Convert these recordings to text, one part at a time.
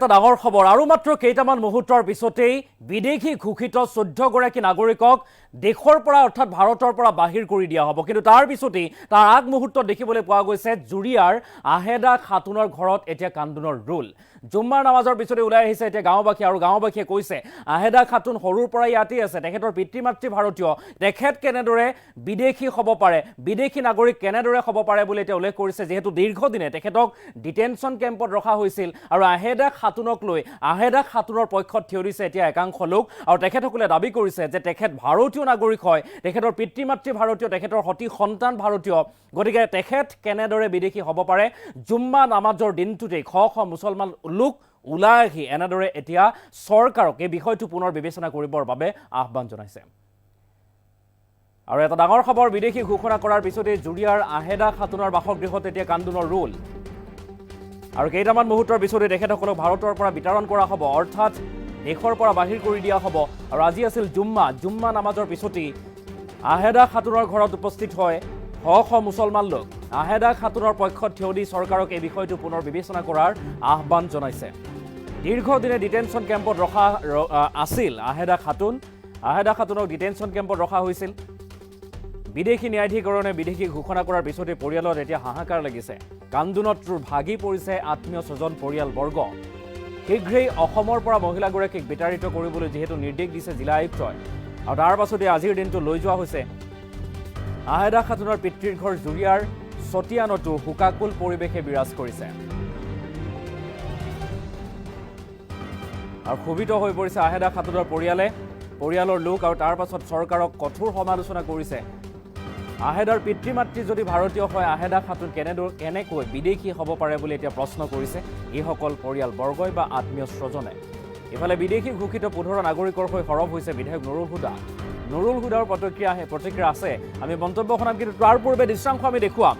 ডাঙৰ খবৰ আৰু মাত্ৰ কেইটামান মুহূৰ্তৰ পিছতেই বিদেশী ঘোষিত 14 গৰাকী নাগৰিকক দেশৰ পৰা অৰ্থাৎ ভাৰতৰ পৰা বাহিৰ কৰি দিয়া হ'ব কিন্তু তাৰ পিছতেই তাৰ আগ মুহূৰ্তত দেখিবলৈ পোৱা গৈছে জুৰিয়াৰ আহেদা খাতুনৰ ঘৰত এতিয়া কান্দোনৰ ৰোল জুম্মাৰ নামাজৰ পিছতে ওলাই আহিছে এতিয়া গাঁওবাসী আৰু গাঁওবাসীয়ে কৈছে আহেদা খাতুন সৰুৰ পৰা ইয়াতেই আছে তেখেতৰ পিতৃ মাতৃ ভাৰতীয় তেখেত কেনেদৰে বিদেশী হ'ব পাৰে বিদেশী নাগৰিক কেনেদৰে হ'ব পাৰে বুলি এতিয়া উল্লেখ কৰিছে যেহেতু দীৰ্ঘদিনে তেখেতক ডিটেনশ্যন কেম্পত ৰখা হৈছিল আৰু আহেদা খাতুনক লৈ আহেদা খাতুনৰ পক্ষত থিয় দিছে এতিয়া একাংশ লোক আৰু তেখেতসকলে দাবী কৰিছে যে তেখেত ভাৰতীয় নাগৰিক হয় তেখেতৰ পিতৃ মাতৃ ভাৰতীয় তেখেতৰ সতি সন্তান ভাৰতীয় গতিকে তেখেত কেনেদৰে বিদেশী হ'ব পাৰে জুম্মা নামাজৰ দিনটোতেই শ শ মুছলমান লোক ওলাই আহি এনেদৰে এতিয়া চৰকাৰক এই বিষয়টো পুনৰ বিবেচনা কৰিবৰ বাবে আহ্বান জনাইছে আৰু এটা ডাঙৰ খবৰ বিদেশী ঘোষণা কৰাৰ পিছতে জুৰিয়াৰ আহেদা খাতুনৰ বাসগৃহত এতিয়া কান্দোনৰ ৰোল আৰু কেইটামান মুহূৰ্তৰ পিছতে তেখেতসকলক ভাৰতৰ পৰা বিতৰণ কৰা হ'ব অৰ্থাৎ দেশৰ পৰা বাহিৰ কৰি দিয়া হ'ব আৰু আজি আছিল জুম্মা নামাজৰ পিছতেই আহেদা খাতুনৰ ঘৰত উপস্থিত হয় শ শ মুছলমান লোক আহেদা খাতুনৰ পক্ষত থিয় দি চৰকাৰক এই বিষয়টো পুনৰ বিবেচনা কৰাৰ আহ্বান জনাইছে দীৰ্ঘদিনে ডিটেনশ্যন কেম্পত ৰখা আছিল আহেদা খাতুনক ডিটেনশ্যন কেম্পত ৰখা হৈছিল বিদেশী ন্যায়াধিকৰণে বিদেশী ঘোষণা কৰাৰ পিছতে পৰিয়ালত এতিয়া হাহাকাৰ লাগিছে কান্দোনত ভাগি পৰিছে আত্মীয় স্বজন পৰিয়ালবৰ্গ শীঘ্ৰেই অসমৰ পৰা মহিলাগৰাকীক বিতাড়িত কৰিবলৈ যিহেতু নিৰ্দেশ দিছে জিলা আয়ুক্তই আৰু তাৰ পাছতে আজিৰ দিনটো লৈ যোৱা হৈছে আহেদা খাতুনৰ পিতৃৰ ঘৰ জুৰিয়াৰ চতিয়ানতো হুকাকুল পৰিৱেশে বিৰাজ কৰিছে আৰু ক্ষোভিত হৈ পৰিছে আহেদা খাতুনৰ পৰিয়ালৰ লোক আৰু তাৰ পাছত চৰকাৰক কঠোৰ সমালোচনা কৰিছে আহেদাৰ পিতৃ মাতৃ যদি ভাৰতীয় হয় আহেদা খাতুন কেনেকৈ বিদেশী হ'ব পাৰে বুলি এতিয়া প্ৰশ্ন কৰিছে এইসকল পৰিয়ালবৰ্গই বা আত্মীয় স্বজনে ইফালে বিদেশী ঘোষিত 15 নাগৰিকৰ হৈ সৰব হৈছে বিধায়ক নুৰুল হুদাৰ প্ৰতিক্ৰিয়া আছে আমি মন্তব্য শুনাম কিন্তু তাৰ পূৰ্বে দৃশ্যাংশ আমি দেখুৱাম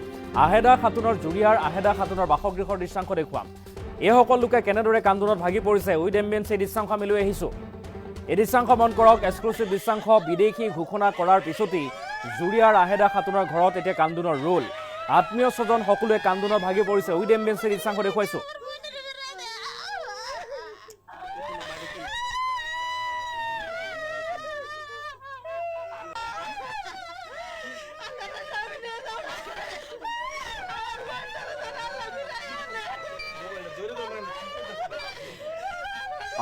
জুৰিয়াৰ আহেদা খাতুনৰ বাসগৃহৰ দৃশ্যাংশ দেখুৱাম এইসকল লোকে কেনেদৰে কান্দোনত ভাগি পৰিছে উইথ এম্বিয়েন্স এই দৃশ্যাংশ আমি লৈ আহিছোঁ এই দৃশ্যাংশ মন কৰক এক্সক্লুচিভ দৃশ্যাংশ বিদেশী ঘোষণা কৰাৰ পিছতেই জুৰিয়াৰ আহেদা খাতুনৰ ঘৰত এতিয়া কান্দোনৰ ৰোল আত্মীয় স্বজন সকলোৱে কান্দোনত ভাগি পৰিছে উইথ এম্বিয়েন্স এই দৃশ্যাংশ দেখুৱাইছোঁ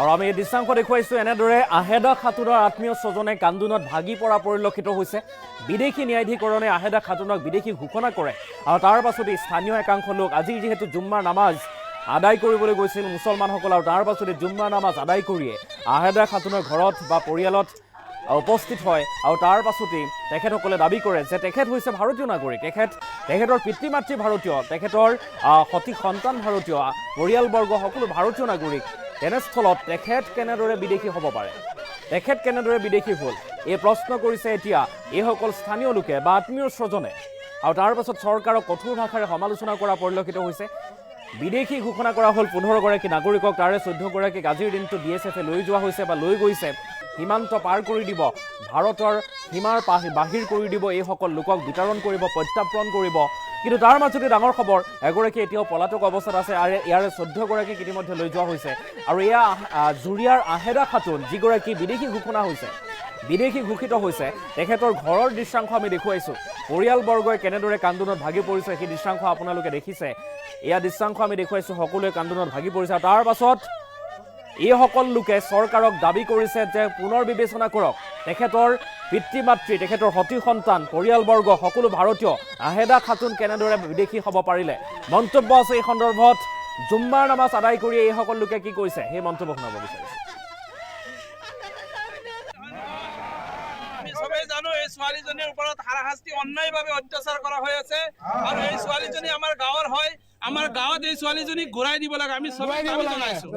আৰু আমি এই দৃশ্যাংশ দেখুৱাইছোঁ এনেদৰে আহেদা খাতুনৰ আত্মীয় স্বজনে কান্দোনত ভাগি পৰা পৰিলক্ষিত হৈছে বিদেশী ন্যায়াধিকৰণে আহেদা খাতুনক বিদেশী ঘোষণা কৰে আৰু তাৰ পাছতে স্থানীয় একাংশ লোক আজি যিহেতু জুম্মাৰ নামাজ আদায় কৰিবলৈ গৈছিল মুছলমানসকল আৰু তাৰ পাছতে জুম্মাৰ নামাজ আদায় কৰিয়ে আহেদা খাতুনৰ ঘৰত বা পৰিয়ালত উপস্থিত হয় আৰু তাৰ পাছতেই তেখেতসকলে দাবী কৰে যে তেখেত হৈছে ভাৰতীয় নাগৰিক তেখেতৰ পিতৃ মাতৃ ভাৰতীয় তেখেতৰ সতি সন্তান ভাৰতীয় পৰিয়ালবৰ্গ সকলো ভাৰতীয় নাগৰিক তেনেস্থলত তেখেত কেনেদৰে বিদেশী হ'ব পাৰে তেখেত কেনেদৰে বিদেশী হ'ল এই প্ৰশ্ন কৰিছে এতিয়া এইসকল স্থানীয় লোকে বা আত্মীয় স্বজনে আৰু তাৰ পাছত চৰকাৰক কঠোৰ ভাষাৰে সমালোচনা কৰা পৰিলক্ষিত হৈছে বিদেশী ঘোষণা কৰা হ'ল 15 গৰাকী নাগৰিকক তাৰে 14 গৰাকীক আজিৰ দিনটো বিএছএফে লৈ যোৱা হৈছে বা লৈ গৈছে সীমান্ত পাৰ কৰি দিব ভাৰতৰ সীমাৰ বাহিৰ কৰি দিব এইসকল লোকক বিতৰণ কৰিব প্ৰত্যাৰ্পণ কৰিব কিন্তু তাৰ মাজতে ডাঙৰ খবৰ এগৰাকী এতিয়াও পলাতক অৱস্থাত আছে আৰু ইয়াৰে 14 গৰাকীক ইতিমধ্যে লৈ যোৱা হৈছে আৰু এয়া জুৰিয়াৰ আহেদা খাতুন যিগৰাকী বিদেশী ঘোষিত হৈছে তেখেতৰ ঘৰৰ দৃশ্যাংশ আমি দেখুৱাইছোঁ পৰিয়ালবৰ্গই কেনেদৰে কান্দোনত ভাগি পৰিছে সেই দৃশ্যাংশ আপোনালোকে দেখিছে এয়া দৃশ্যাংশ আমি দেখুৱাইছোঁ সকলোৱে কান্দোনত ভাগি পৰিছে আৰু তাৰ পাছত এইসকল লোকে চৰকাৰক দাবী কৰিছে যে পুনৰ বিবেচনা কৰক তেখেতৰ পিতৃ মাতৃ তেখেতৰ সতি সন্তান পৰিয়ালবৰ্গ সকলো ভাৰতীয় আহেদা খাতুন কেনেদৰে বিদেশী হ'ব পাৰিলে মন্তব্য আছে এই সন্দৰ্ভত জুম্মাৰ নামাজ আদায় কৰি এইসকল লোকে কি কৈছে সেই মন্তব্য শুনাব বিচাৰিছে সবে জানো এই ছোৱালীজনীৰ ওপৰত হাৰাশাস্তি অন্যায়ভাৱে অত্যাচাৰ কৰা হৈ আছে আৰু এই ছোৱালীজনী আমাৰ গাঁৱৰ হয় আমাৰ গাঁৱত এই ছোৱালীজনীক ঘূৰাই দিব লাগে আমি সবেই দাবী জনাইছোঁ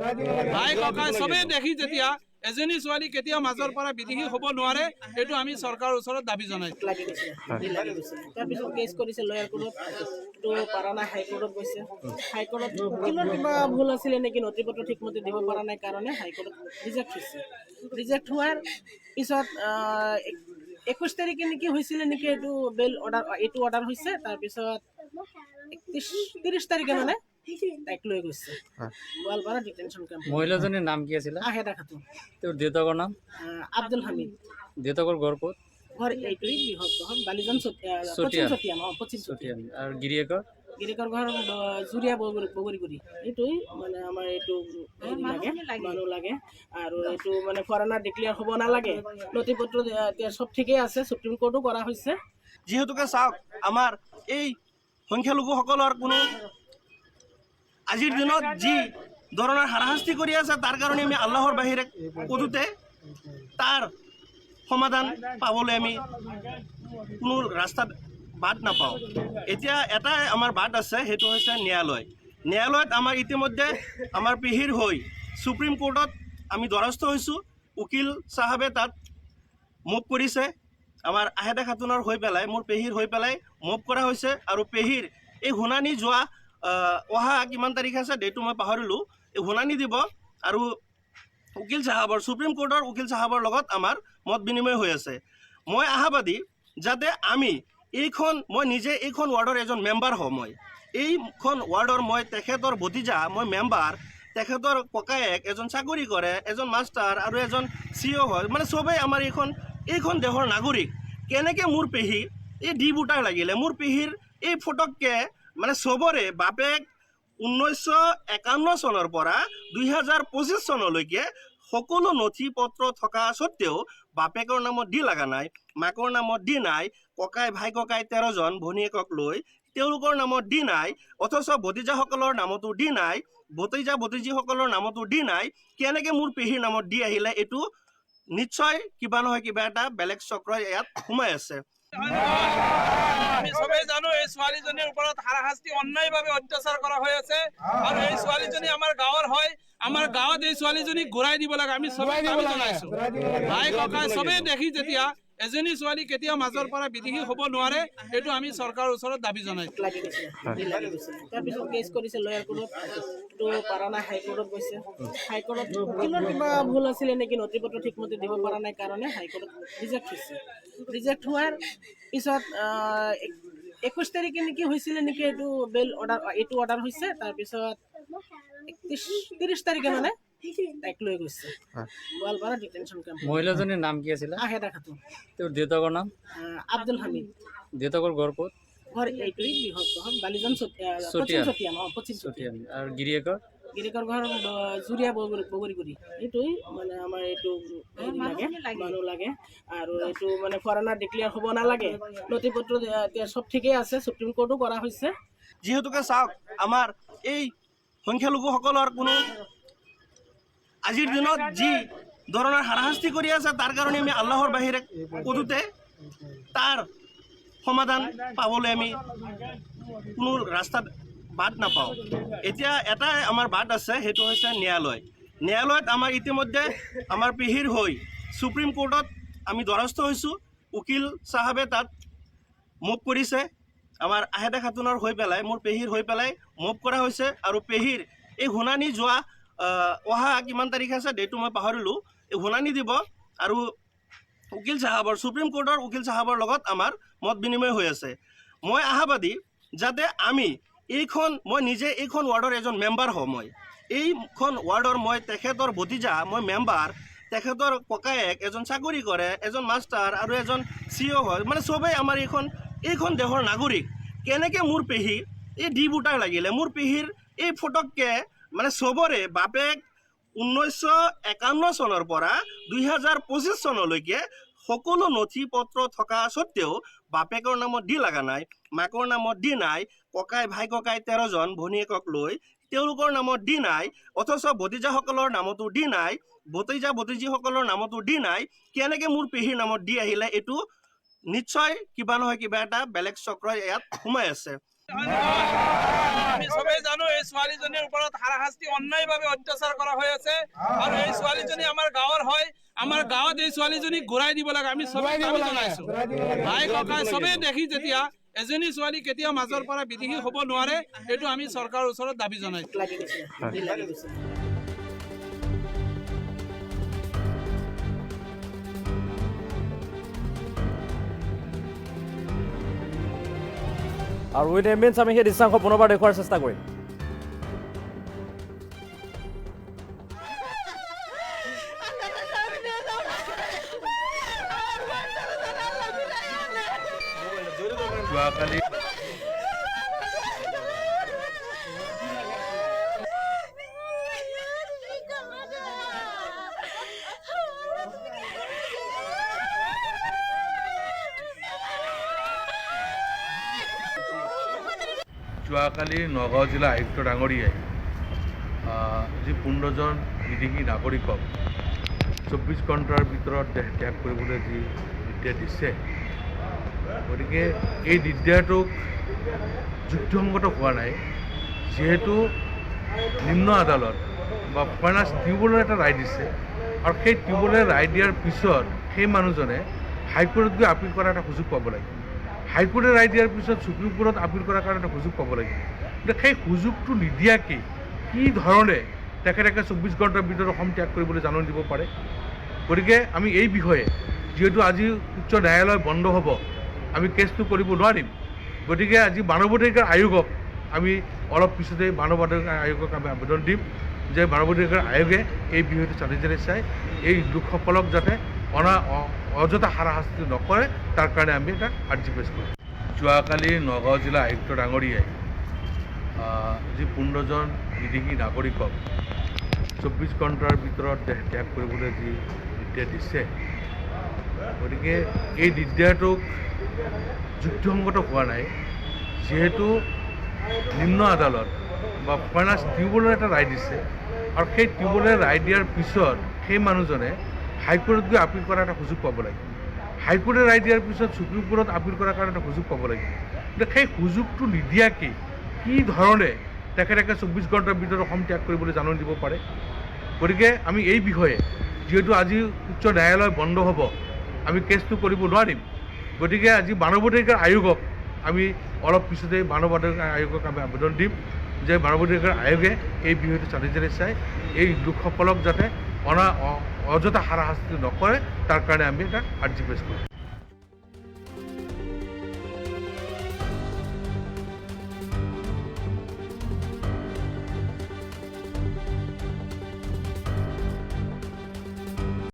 ভাই ককাই সবেই দেখি যেতিয়া এজনী ছোৱালী কেতিয়া মাজৰ পৰা বিদেশী হ'ব নোৱাৰে এইটো আমি চৰকাৰৰ ওচৰত দাবী জনাইছোঁ তাৰপিছত কেছ কৰিছে লয়াৰ কোৰ্টত তো পাৰা নাই হাইকোৰ্টত গৈছে হাইকোৰ্টত কিবা ভুল আছিলে নেকি নথি পত্ৰ ঠিকমতে দিব পৰা নাই কাৰণে হাইকোৰ্টত ৰিজেক্ট হোৱাৰ পিছত 21 তাৰিখে নেকি হৈছিলে নেকি এইটো বেল অৰ্ডাৰ হৈছে তাৰপিছত 30 তাৰিখে মানে তাইক লৈ গৈছে গোৱালপাৰা ডিটেনশ্যন কেম্প। মহিলাজনীৰ নাম কি আছিলে? আহেদা খাতুন। তেওঁৰ দেউতাকৰ নাম? আব্দুল হামিদ। দেউতাকৰ ঘৰ ক'ত? ঘৰ এইটোৱেই বৃহৎ বালিজন চতিয়ান। পশ্চিম চতিয়ান। আৰু গিৰিয়েকৰ? গিৰিকৰ ঘৰ জুৰিয়া বগৰীগুৰি। এইটোৱেই মানে আমাৰ এইটো মানুহ লাগে আৰু এইটো মানে ফৰেনাৰ ডিক্লেয়াৰ হ'ব নালাগে। নথি পত্ৰ এতিয়া চব ঠিকেই আছে, সুপ্ৰিম কোৰ্টো কৰা হৈছে। যিহেতুকে চাওক আমাৰ এই সংখ্যালঘুসকলৰ কোনো আজিৰ দিনত যি ধৰণৰ হাৰাশাস্তি কৰি আছে তাৰ কাৰণে আমি আল্লাহৰ বাহিৰে ক'তোতে তাৰ সমাধান পাবলৈ আমি কোনো ৰাস্তাত বাট নাপাওঁ। এতিয়া এটাই আমাৰ বাট আছে, সেইটো হৈছে ন্যায়ালয়। ন্যায়ালয়ত আমাৰ ইতিমধ্যে আমাৰ পেহীৰ হৈ সুপ্ৰিম কোৰ্টত আমি দ্বাৰস্থ হৈছোঁ। উকিল চাহাবে তাত মুভ কৰিছে। আমাৰ আহেদা খাতুনৰ হৈ পেলাই, মোৰ পেহীৰ হৈ পেলাই মুভ কৰা হৈছে আৰু পেহীৰ এই শুনানি যোৱা অহা কিমান তাৰিখ আছে ডেটটো মই পাহৰিলোঁ, এই শুনানি দিব আৰু উকিল চাহাবৰ সুপ্ৰিম কোৰ্টৰ উকিল চাহাবৰ লগত আমাৰ মত বিনিময় হৈ আছে। মই আশাবাদী যাতে আমি মই নিজে এইখন ৱাৰ্ডৰ এজন মেম্বাৰ হওঁ। মই এইখন ৱাৰ্ডৰ মই তেখেতৰ ভতিজা, মই মেম্বাৰ। তেখেতৰ ককায়েক এজন চাকৰি কৰে, এজন মাষ্টাৰ আৰু এজন CEO হয়, মানে চবেই আমাৰ এইখন দেশৰ নাগৰিক। কেনেকৈ মোৰ পেহী এই ভোটাৰ লাগিলে? মোৰ পেহীৰ এই ফটককৈ মানে চবৰে বাপেক 1951 চনৰ পৰা 2025 চনলৈকে সকলো নথি পত্ৰ থকা স্বত্তেও বাপেকৰ নামত লগা নাই, মাকৰ নামত নাই, ককাই ভাই ককাই 13 জন ভনীয়েকক লৈ তেওঁলোকৰ নামত নাই, অথচ ভতিজাসকলৰ নামতো নাই, ভতিজীসকলৰ নামতো নাই। কেনেকৈ মোৰ পেহীৰ নামত আহিলে? এইটো নিশ্চয় কিবা নহয় কিবা এটা বেলেগ চক্ৰ ইয়াত সোমাই আছে। আমি সবেই জানো এই ছোৱালীজনীৰ ওপৰত হাৰাশাস্তি অন্যায়ভাৱে অত্যাচাৰ কৰা হৈ আছে আৰু এই ছোৱালীজনী আমাৰ গাঁৱৰ হয়। আমাৰ গাঁৱত এই ছোৱালীজনীক ঘূৰাই দিব লাগে, আমি সবেই দাবী জনাইছো। ভাই ককাই সবেই দেখি যেতিয়া এজনী ছোৱালী কেতিয়াও মাজৰ পৰা বিদেশী হ'ব নোৱাৰে, এইটো আমি চৰকাৰৰ ওচৰত দাবী জনাইছো। তাৰপিছত কেছ কৰিছে লয়াৰ কোৰ্টত, পাৰা নাই হাইকোৰ্টত গৈছে। হাইকোৰ্টত উকিলৰ কিবা ভুল আছিলে নেকি, নথি পত্ৰ ঠিকমতে দিব পৰা নাই কাৰণে হাইকোৰ্টত ৰিজেক্ট হৈছে। ৰিজেক্ট হোৱাৰ পিছত 21 তাৰিখে নেকি হৈছিলে নেকি এইটো বেল অৰ্ডাৰ হৈছে। তাৰপিছত 30 তাৰিখে মানে তাইক লৈ গৈছে গোৱালপাৰা ডিটেনশ্যন কেম্প। মহিলাজনীৰ নাম কি আছিলে? আহেদা খাতুন। তেওঁৰ দেউতাকৰ নাম? আব্দুল হামিদ। দেউতাকৰ ঘৰ ক'ত? ঘৰ এইটোৱেই বৃহৎ বালিজন পশ্চিম চতিয়ান। আৰু গিৰিয়েকৰ? গিৰিকৰ ঘৰ জুৰিয়া বগৰীগুৰি। এইটোৱেই মানে আমাৰ এইটো মানুহ লাগে আৰু এইটো মানে ফৰেনাৰ ডিক্লেয়াৰ হ'ব নালাগে। নথি পত্ৰ এতিয়া চব ঠিকেই আছে, সুপ্ৰিম কোৰ্টো কৰা হৈছে। যিহেতুকে চাওক আমাৰ এই সংখ্যালঘুসকলৰ কোনো আজিৰ দিনত যি ধৰণৰ হাৰাশাস্তি কৰি আছে তাৰ কাৰণে আমি আল্লাহৰ বাহিৰে ক'তোতে তাৰ সমাধান পাবলৈ আমি কোনো ৰাস্তাত বাট নাপাওঁ। এতিয়া এটাই আমাৰ বাট আছে, সেইটো হৈছে ন্যায়ালয়। ন্যায়ালয়ত আমাৰ ইতিমধ্যে আমাৰ পেহীৰ হৈ সুপ্ৰিম কোৰ্টত আমি দ্বাৰস্থ হৈছোঁ। উকিল চাহাবে তাত মুভ কৰিছে। আমাৰ আহেদা খাতুনৰ হৈ পেলাই, মোৰ পেহীৰ হৈ পেলাই মুভ কৰা হৈছে আৰু পেহীৰ এই শুনানি যোৱা অহা কিমান তাৰিখ আছে ডেটটো মই পাহৰিলোঁ, এই শুনানি দিব আৰু উকিল চাহাবৰ সুপ্ৰিম কোৰ্টৰ উকিল চাহাবৰ লগত আমাৰ মত বিনিময় হৈ আছে। মই আশাবাদী যাতে আমি মই নিজে এইখন ৱাৰ্ডৰ এজন মেম্বাৰ হওঁ। মই এইখন ৱাৰ্ডৰ মই তেখেতৰ ভতিজা, মই মেম্বাৰ। তেখেতৰ ককায়েক এজন চাকৰি কৰে, এজন মাষ্টাৰ আৰু এজন CEO হয়, মানে চবেই আমাৰ এইখন দেশৰ নাগৰিক। কেনেকৈ মোৰ পেহী এই ভোটাৰ লাগিলে? মোৰ পেহীৰ এই ফটককৈ মানে চবৰে বাপেক 1951 চনৰ পৰা 2025 চনলৈকে সকলো নথি পত্ৰ থকা স্বত্তেও বাপেকৰ নামত লগা নাই, মাকৰ নামত নাই, ককাই ভাই ককাই 13 জন ভনীয়েকক লৈ তেওঁলোকৰ নামত নাই, অথচ ভতিজাসকলৰ নামতো নাই, ভতিজীসকলৰ নামতো নাই। কেনেকৈ মোৰ পেহীৰ নামত আহিলে? এইটো নিশ্চয় কিবা নহয় কিবা এটা বেলেগ চক্ৰ ইয়াত সোমাই আছে। আমি সবেই জানো এই ছোৱালীজনীৰ ওপৰত হাৰাশাস্তি অন্যায়ভাৱে অত্যাচাৰ কৰা হৈ আছে আৰু এই ছোৱালীজনী আমাৰ গাঁৱৰ হয়। আমাৰ গাঁৱত এই ছোৱালীজনীক ঘূৰাই দিব লাগে, আমি সবেই দাবী জনাইছো। ভাই ককাই সবেই দেখি যেতিয়া এজনী ছোৱালী কেতিয়াও মাজৰ পৰা বিদেশী হ'ব নোৱাৰে, এইটো আমি চৰকাৰৰ ওচৰত দাবী জনাইছো। আৰু উইথ এম্বিয়েন্স আমি সেই দৃশ্যাংশ পুনৰবাৰ দেখুওৱাৰ চেষ্টা কৰিম। যোৱাকালি নগাঁও জিলা আয়ুক্ত ডাঙৰীয়াই যি 15জন বিদেশী নাগৰিকক 24 ঘণ্টাৰ ভিতৰত দেশ ত্যাগ কৰিবলৈ যি নিৰ্দেশ দিছে, গতিকে এই নিৰ্দেশটোক যুক্তিসংগত হোৱা নাই। যিহেতু নিম্ন আদালত বা ফাইনান্স ট্ৰিবিউনেলে এটা ৰায় দিছে আৰু সেই ট্ৰিবিউনেলে ৰায় দিয়াৰ পিছত সেই মানুহজনে হাইকোৰ্টত গৈ আপিল কৰাৰ এটা সুযোগ পাব লাগিব। হাইকোৰ্টে ৰায় দিয়াৰ পিছত সুপ্ৰিম কোৰ্টত আপিল কৰাৰ কাৰণে এটা সুযোগ পাব লাগিব। গতিকে সেই সুযোগটো নিদিয়াকৈ কি ধৰণে তেখেতে 24 ঘণ্টাৰ ভিতৰত অসম ত্যাগ কৰিবলৈ জাননী দিব পাৰে। গতিকে আমি এই বিষয়ে যিহেতু আজি উচ্চ ন্যায়ালয় বন্ধ হ'ব, আমি কেছটো কৰিব নোৱাৰিম। গতিকে আজি মানৱাধিকাৰ আয়োগক আমি অলপ পিছতে মানৱাধিকাৰ আয়োগক আমি আবেদন দিম যে মানৱাধিকাৰ আয়োগে এই বিষয়টো চালি জাৰি চাই এই লোকসকলক যাতে অযথা হাৰাশাস্তি নকৰে, তাৰ কাৰণে আমি এটা আৰ্জি পেছ কৰিম। যোৱাকালি নগাঁও জিলা আয়ুক্ত ডাঙৰীয়াই যি 15জন বিদেশী নাগৰিকক 24 ঘণ্টাৰ ভিতৰত দেশ ত্যাগ কৰিবলৈ যি নিৰ্দেশ দিছে, গতিকে এই নিৰ্দেশটোক যুক্তিসংগত হোৱা নাই। যিহেতু নিম্ন আদালত বা ফাইনান্স ট্ৰিবিউনেলে এটা ৰায় দিছে আৰু সেই ট্ৰিবিউনেলে ৰায় দিয়াৰ পিছত সেই মানুহজনে হাইকোৰ্টত গৈ আপিল কৰাৰ এটা সুযোগ পাব লাগিব। হাইকোৰ্টে ৰায় দিয়াৰ পিছত সুপ্ৰিম কোৰ্টত আপিল কৰাৰ কাৰণে এটা সুযোগ পাব লাগিব। গতিকে সেই সুযোগটো নিদিয়াকৈ কি ধৰণে তেখেতে 24 ঘণ্টাৰ ভিতৰত অসম ত্যাগ কৰিবলৈ জাননী দিব পাৰে। গতিকে আমি এই বিষয়ে যিহেতু আজি উচ্চ ন্যায়ালয় বন্ধ হ'ব, আমি কেছটো কৰিব নোৱাৰিম। গতিকে আজি মানৱাধিকাৰ আয়োগক আমি অলপ পিছতে মানৱাধিকাৰ আয়োগক আমি আবেদন দিম যে মানৱাধিকাৰ আয়োগে এই বিষয়টো চালি জাৰি চাই এই লোকসকলক যাতে অযথা হাৰাশাস্তি নকৰে, তাৰ কাৰণে আমি এটা আৰ্জি পেছ কৰিম।